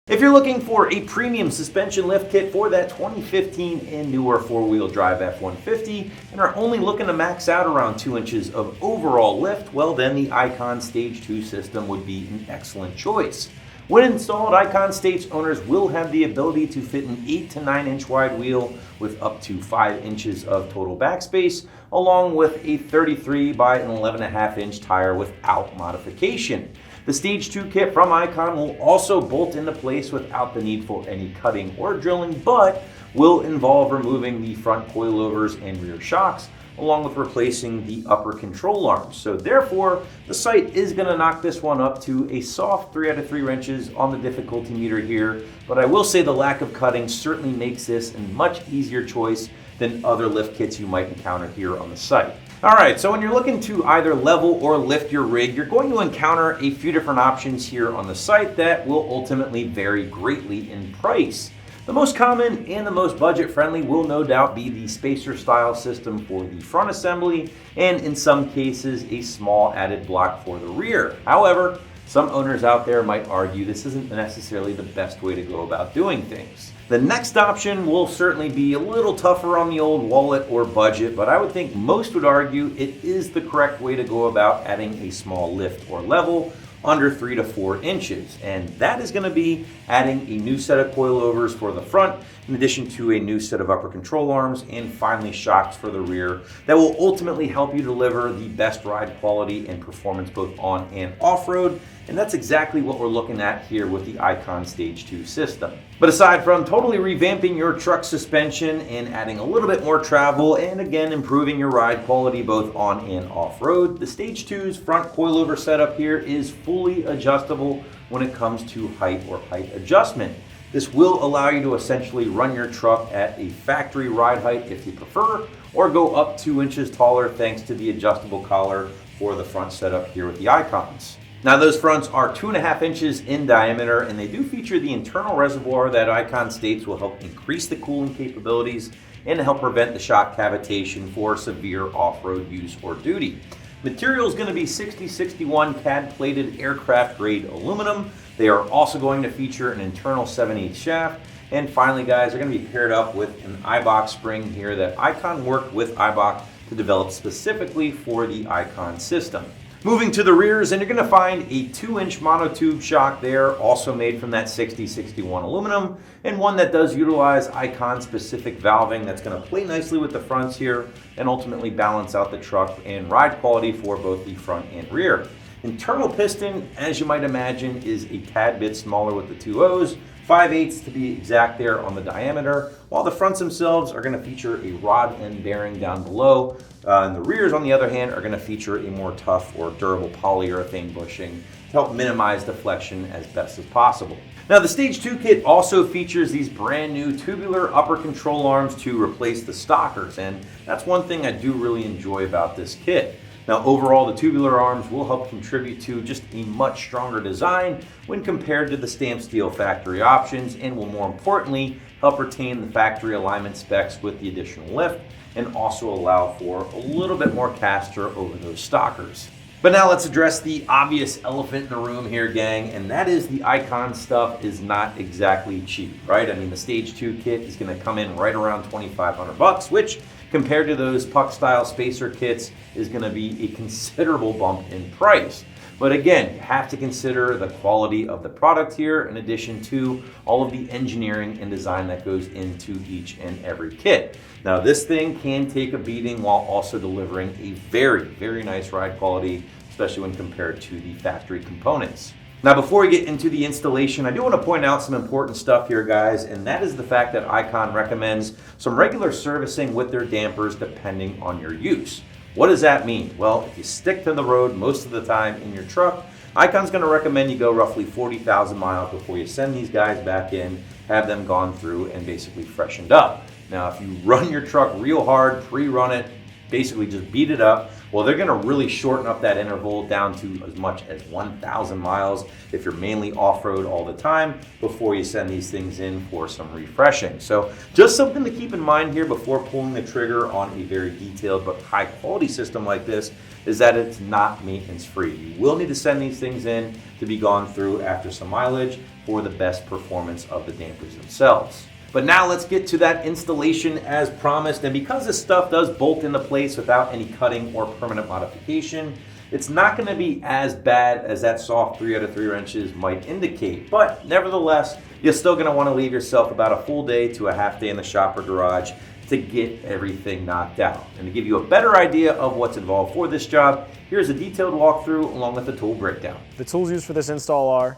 If you're looking for a premium suspension lift kit for that 2015 and newer four-wheel drive F-150 and are only looking to max out around 2 inches of overall lift, well then the Icon Stage 2 system would be an excellent choice. When installed, Icon Stage owners will have the ability to fit an 8 to 9 inch wide wheel with up to 5 inches of total backspace, along with a 33 by an 11.5 inch tire without modification. The Stage 2 kit from Icon will also bolt into place without the need for any cutting or drilling, but will involve removing the front coilovers and rear shocks, along with replacing the upper control arms. So therefore, the site is going to knock this one up to a soft 3 out of 3 wrenches on the difficulty meter here, but I will say the lack of cutting certainly makes this a much easier choice than other lift kits you might encounter here on the site. Alright, so when you're looking to either level or lift your rig, you're going to encounter a few different options here on the site that will ultimately vary greatly in price. The most common and the most budget friendly will no doubt be the spacer style system for the front assembly, and in some cases a small added block for the rear. However, some owners out there might argue this isn't necessarily the best way to go about doing things. The next option will certainly be a little tougher on the old wallet or budget, but I would think most would argue it is the correct way to go about adding a small lift or level under 3 to 4 inches, and that is going to be adding a new set of coilovers for the front, in addition to a new set of upper control arms, and finally shocks for the rear that will ultimately help you deliver the best ride quality and performance both on and off-road, and that's exactly what we're looking at here with the Icon Stage 2 system. But aside from totally revamping your truck suspension and adding a little bit more travel and again improving your ride quality both on and off-road, the Stage 2's front coilover setup here is fully adjustable when it comes to height or height adjustment. This will allow you to essentially run your truck at a factory ride height if you prefer, or go up 2 inches taller thanks to the adjustable collar for the front setup here with the Icons. Now those fronts are 2.5 inches in diameter, and they do feature the internal reservoir that Icon states will help increase the cooling capabilities and to help prevent the shock cavitation for severe off-road use or duty. Material is going to be 6061 CAD plated aircraft grade aluminum. They are also going to feature an internal 7/8 shaft. And finally guys, they're going to be paired up with an Eibach spring here that Icon worked with Eibach to develop specifically for the Icon system. Moving to the rears, and you're going to find a 2-inch monotube shock there, also made from that 6061 aluminum, and one that does utilize Icon specific valving that's going to play nicely with the fronts here and ultimately balance out the truck and ride quality for both the front and rear. Internal piston, as you might imagine, is a tad bit smaller with the 2 O's, 5/8 to be exact there on the diameter, while the fronts themselves are going to feature a rod end bearing down below, and the rears on the other hand are going to feature a more tough or durable polyurethane bushing to help minimize deflection as best as possible. Now the Stage 2 kit also features these brand new tubular upper control arms to replace the stockers, and that's one thing I do really enjoy about this kit. Now overall, the tubular arms will help contribute to just a much stronger design when compared to the stamped steel factory options, and will more importantly help retain the factory alignment specs with the additional lift and also allow for a little bit more caster over those stockers. But now let's address the obvious elephant in the room here, gang, and that is the Icon stuff is not exactly cheap, right? I mean, the Stage 2 kit is going to come in right around $2,500, which compared to those puck style spacer kits is going to be a considerable bump in price. But again, you have to consider the quality of the product here in addition to all of the engineering and design that goes into each and every kit. Now this thing can take a beating while also delivering a very, very nice ride quality, especially when compared to the factory components. Now before we get into the installation, I do want to point out some important stuff here guys, and that is the fact that Icon recommends some regular servicing with their dampers depending on your use. What does that mean? Well, if you stick to the road most of the time in your truck, Icon's going to recommend you go roughly 40,000 miles before you send these guys back in, have them gone through and basically freshened up. Now if you run your truck real hard, pre-run it, basically just beat it up. Well, they're going to really shorten up that interval down to as much as 1,000 miles if you're mainly off-road all the time before you send these things in for some refreshing. So just something to keep in mind here before pulling the trigger on a very detailed but high quality system like this is that it's not maintenance free. You will need to send these things in to be gone through after some mileage for the best performance of the dampers themselves. But now let's get to that installation as promised. And because this stuff does bolt into place without any cutting or permanent modification, it's not going to be as bad as that soft 3 out of 3 wrenches might indicate. But nevertheless, you're still going to want to leave yourself about a full day to a half day in the shop or garage to get everything knocked out. And to give you a better idea of what's involved for this job, here's a detailed walkthrough along with the tool breakdown. The tools used for this install are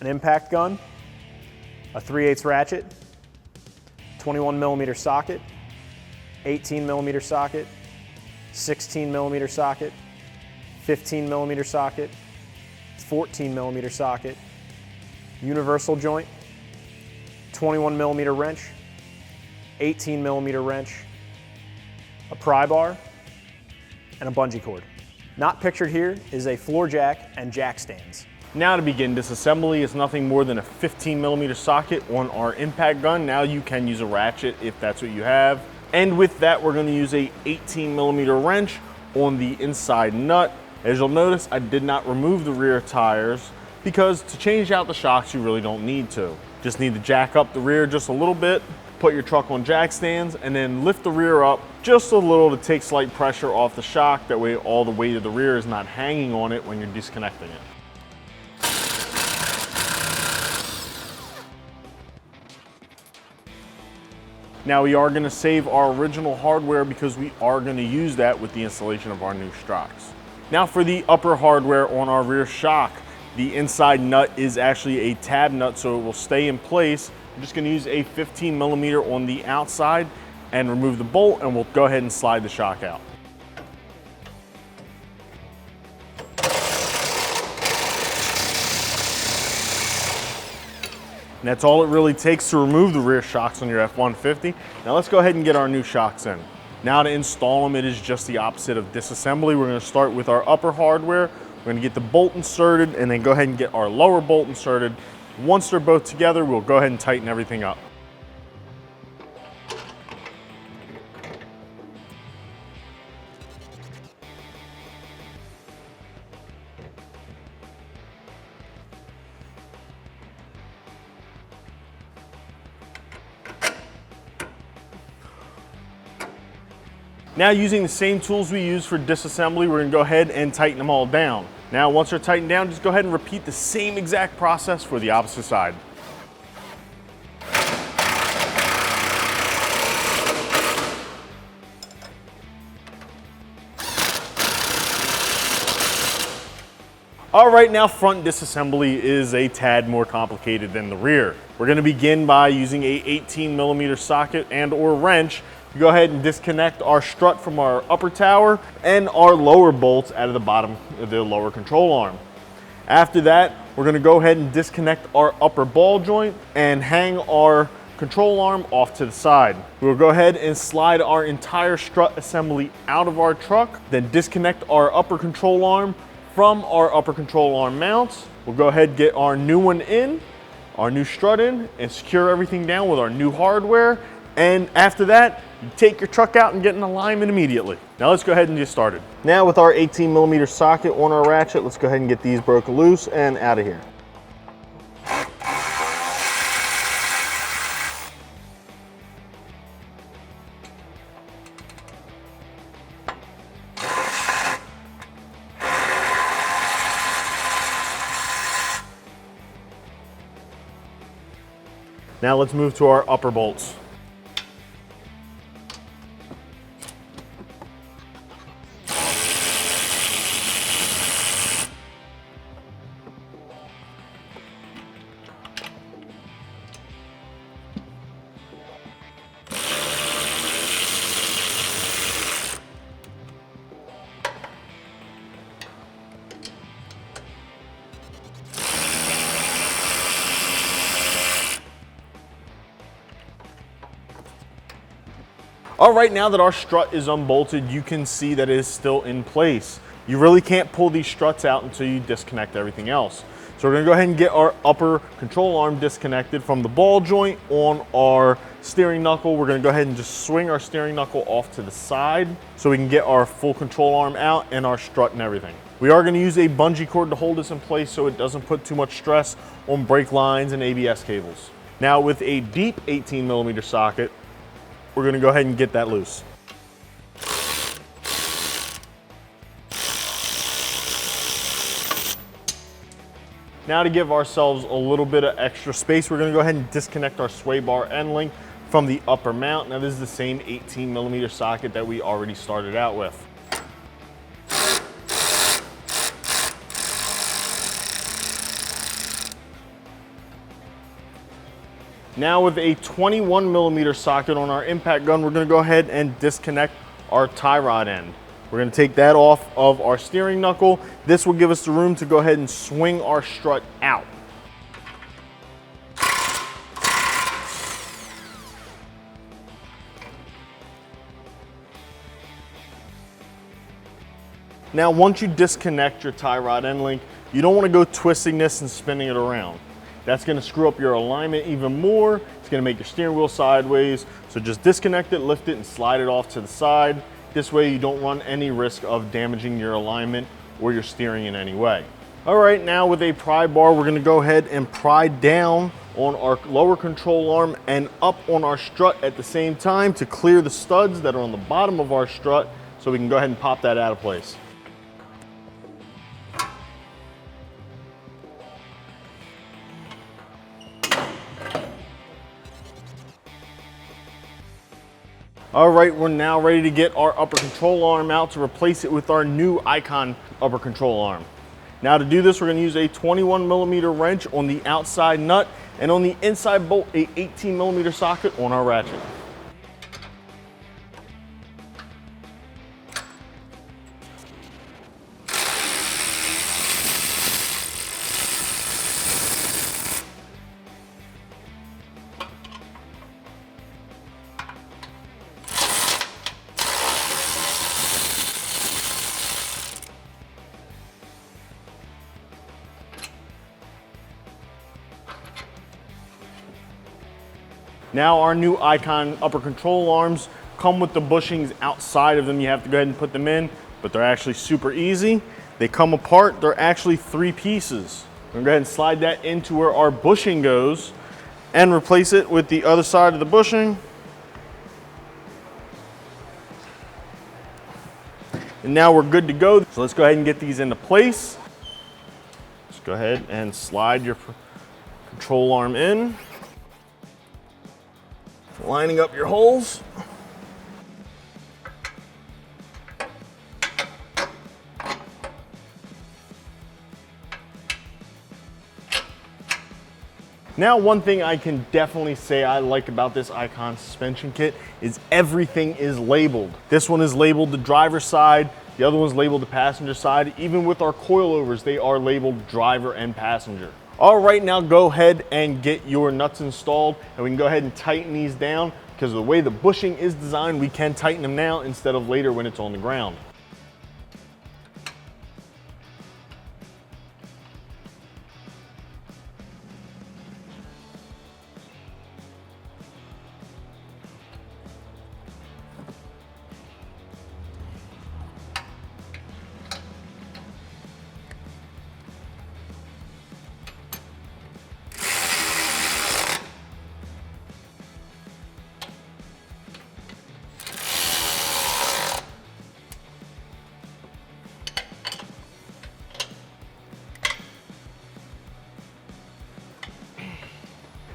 an impact gun, a 3/8 ratchet, 21mm socket, 18mm socket, 16mm socket, 15mm socket, 14mm socket, universal joint, 21mm wrench, 18mm wrench, a pry bar, and a bungee cord. Not pictured here is a floor jack and jack stands. Now to begin disassembly, it's nothing more than a 15mm socket on our impact gun. Now you can use a ratchet if that's what you have. And with that, we're going to use a 18mm wrench on the inside nut. As you'll notice, I did not remove the rear tires because to change out the shocks, you really don't need to. Just need to jack up the rear just a little bit, put your truck on jack stands, and then lift the rear up just a little to take slight pressure off the shock. That way all the weight of the rear is not hanging on it when you're disconnecting it. Now we are going to save our original hardware because we are going to use that with the installation of our new shocks. Now for the upper hardware on our rear shock, the inside nut is actually a tab nut, so it will stay in place. I'm just going to use a 15mm on the outside and remove the bolt, and we'll go ahead and slide the shock out. And that's all it really takes to remove the rear shocks on your F-150. Now let's go ahead and get our new shocks in. Now to install them, it is just the opposite of disassembly. We're going to start with our upper hardware. We're going to get the bolt inserted and then go ahead and get our lower bolt inserted. Once they're both together, we'll go ahead and tighten everything up. Now using the same tools we use for disassembly, we're going to go ahead and tighten them all down. Now once they're tightened down, just go ahead and repeat the same exact process for the opposite side. All right, now front disassembly is a tad more complicated than the rear. We're going to begin by using a 18mm socket and or wrench. Go ahead and disconnect our strut from our upper tower and our lower bolts out of the bottom of the lower control arm. After that, we're going to go ahead and disconnect our upper ball joint and hang our control arm off to the side. We'll go ahead and slide our entire strut assembly out of our truck, then disconnect our upper control arm from our upper control arm mounts. We'll go ahead and get our new one in, our new strut in, and secure everything down with our new hardware. And after that, you take your truck out and get in alignment immediately. Now let's go ahead and get started. Now with our 18mm socket on our ratchet, let's go ahead and get these broken loose and out of here. Now let's move to our upper bolts. All right, now that our strut is unbolted, you can see that it is still in place. You really can't pull these struts out until you disconnect everything else. So we're gonna go ahead and get our upper control arm disconnected from the ball joint on our steering knuckle. We're gonna go ahead and just swing our steering knuckle off to the side so we can get our full control arm out and our strut and everything. We are gonna use a bungee cord to hold this in place so it doesn't put too much stress on brake lines and ABS cables. Now with a deep 18mm socket, we're gonna go ahead and get that loose. Now to give ourselves a little bit of extra space, we're gonna go ahead and disconnect our sway bar end link from the upper mount. Now this is the same 18mm socket that we already started out with. Now with a 21mm socket on our impact gun, we're gonna go ahead and disconnect our tie rod end. We're gonna take that off of our steering knuckle. This will give us the room to go ahead and swing our strut out. Now, once you disconnect your tie rod end link, you don't wanna go twisting this and spinning it around. That's gonna screw up your alignment even more. It's gonna make your steering wheel sideways. So just disconnect it, lift it, and slide it off to the side. This way you don't run any risk of damaging your alignment or your steering in any way. All right, now with a pry bar, we're gonna go ahead and pry down on our lower control arm and up on our strut at the same time to clear the studs that are on the bottom of our strut so we can go ahead and pop that out of place. All right, we're now ready to get our upper control arm out to replace it with our new Icon upper control arm. Now to do this, we're gonna use a 21mm wrench on the outside nut and on the inside bolt, a 18mm socket on our ratchet. Now our new Icon upper control arms come with the bushings outside of them. You have to go ahead and put them in, but they're actually super easy. They come apart, they're actually 3 pieces. I'm gonna go ahead and slide that into where our bushing goes and replace it with the other side of the bushing. And now we're good to go. So let's go ahead and get these into place. Just go ahead and slide your control arm in. Lining up your holes. Now, one thing I can definitely say I like about this Icon suspension kit is everything is labeled. This one is labeled the driver's side, the other one's labeled the passenger side. Even with our coilovers, they are labeled driver and passenger. All right, now go ahead and get your nuts installed, and we can go ahead and tighten these down because of the way the bushing is designed, we can tighten them now instead of later when it's on the ground.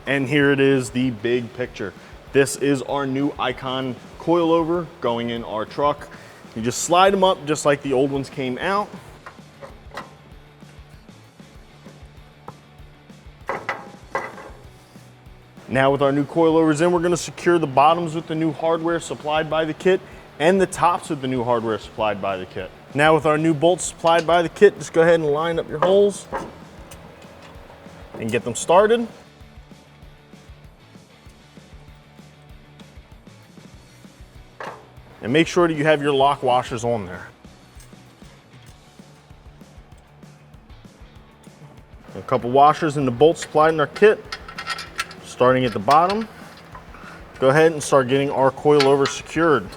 And here it is, the big picture. This is our new Icon coilover going in our truck. You just slide them up just like the old ones came out. Now with our new coilovers in, we're gonna secure the bottoms with the new hardware supplied by the kit and the tops with the new hardware supplied by the kit. Now with our new bolts supplied by the kit, just go ahead and line up your holes and get them started. and make sure that you have your lock washers on there. A couple washers and the bolts supplied in our kit. Starting at the bottom, go ahead and start getting our coilover secured.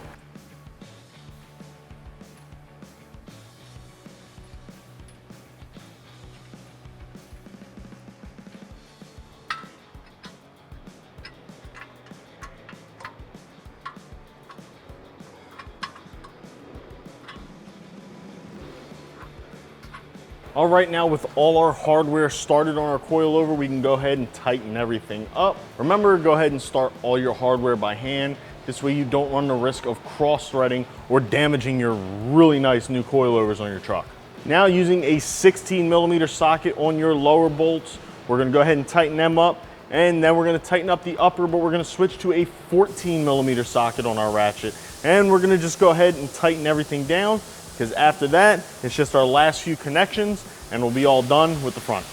All right, now with all our hardware started on our coilover, we can go ahead and tighten everything up. Remember, go ahead and start all your hardware by hand. This way you don't run the risk of cross-threading or damaging your really nice new coilovers on your truck. Now, using a 16mm socket on your lower bolts, we're gonna go ahead and tighten them up, and then we're gonna tighten up the upper, but we're gonna switch to a 14mm socket on our ratchet. And we're gonna just go ahead and tighten everything down, because after that, it's just our last few connections and we'll be all done with the front.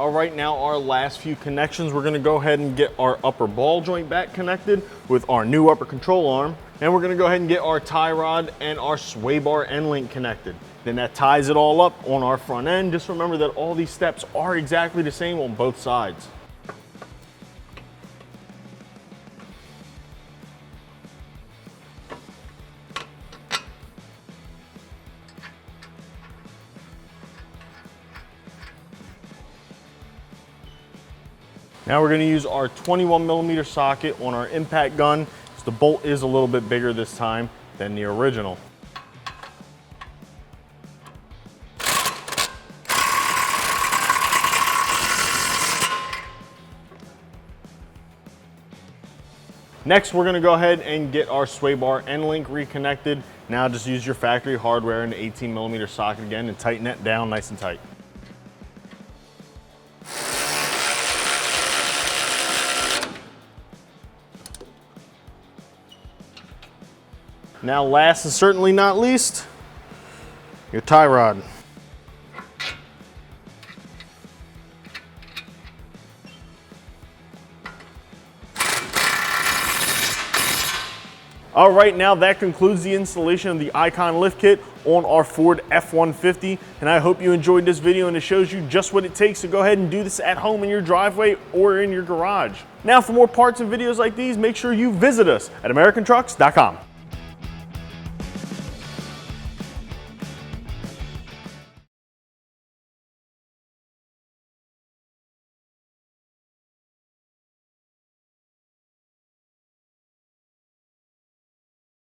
All right, now our last few connections, we're gonna go ahead and get our upper ball joint back connected with our new upper control arm. And we're gonna go ahead and get our tie rod and our sway bar end link connected. Then that ties it all up on our front end. Just remember that all these steps are exactly the same on both sides. Now we're going to use our 21mm socket on our impact gun. So the bolt is a little bit bigger this time than the original. Next, we're going to go ahead and get our sway bar end link reconnected. Now just use your factory hardware and the 18mm socket again and tighten that down nice and tight. Now last and certainly not least, your tie rod. All right, now that concludes the installation of the Icon lift kit on our Ford F-150, and I hope you enjoyed this video and it shows you just what it takes to go ahead and do this at home in your driveway or in your garage. Now for more parts and videos like these, make sure you visit us at AmericanTrucks.com.